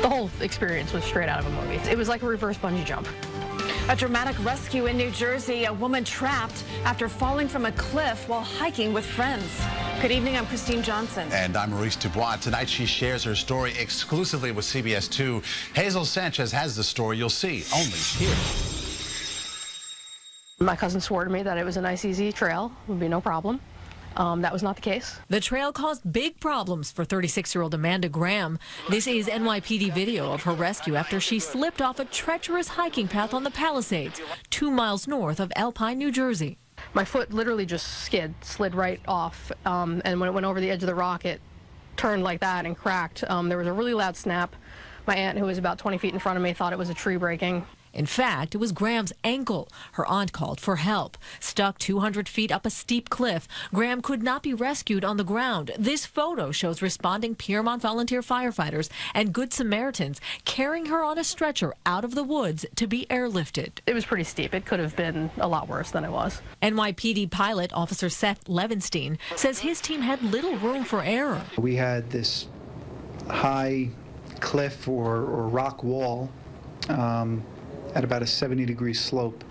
The whole experience was straight out of a movie. It was like a reverse bungee jump. A dramatic rescue in New Jersey, a woman trapped after falling from a cliff while hiking with friends. Good evening, I'm Christine Johnson. And I'm Maurice Dubois. Tonight she shares her story exclusively with CBS 2. Hazel Sanchez has the story you'll see only here. My cousin swore to me that it was a nice, easy trail. Would be no problem. That was not the case. The trail caused big problems for 36-year-old Amanda Graham. This is NYPD video of her rescue after she slipped off a treacherous hiking path on the Palisades, 2 miles north of Alpine, New Jersey. My foot literally just slid right off, and when it went over the edge of the rock, it turned like that and cracked. There was a really loud snap. My aunt, who was about 20 feet in front of me, thought it was a tree breaking. In fact, it was Graham's ankle. Her aunt called for help. Stuck 200 feet up a steep cliff, Graham could not be rescued on the ground. This photo shows responding Piermont volunteer firefighters and Good Samaritans carrying her on a stretcher out of the woods to be airlifted. It was pretty steep. It could have been a lot worse than it was. NYPD pilot Officer Seth Levenstein says his team had little room for error. We had this high cliff or rock wall at about a 70-degree slope.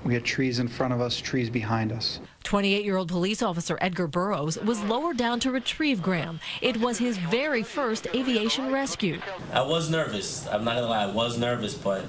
We had trees in front of us, trees behind us. 28-year-old police officer Edgar Burrows was lowered down to retrieve Graham. It was his very first aviation rescue. I was nervous. I'm not gonna lie, I was nervous, but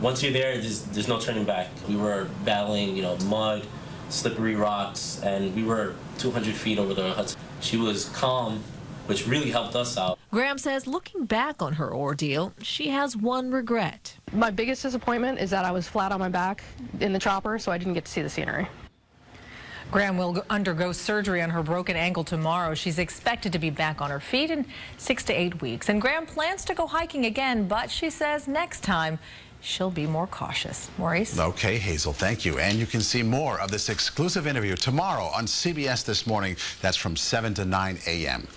once you're there, there's no turning back. We were battling, mud, slippery rocks, and we were 200 feet over the Hudson. She was calm, which really helped us out. Graham says looking back on her ordeal, she has one regret. My biggest disappointment is that I was flat on my back in the chopper, so I didn't get to see the scenery. Graham will undergo surgery on her broken ankle tomorrow. She's expected to be back on her feet in 6 to 8 weeks. And Graham plans to go hiking again, but she says next time she'll be more cautious. Maurice? Okay, Hazel, thank you. And you can see more of this exclusive interview tomorrow on CBS This Morning. That's from 7 to 9 a.m.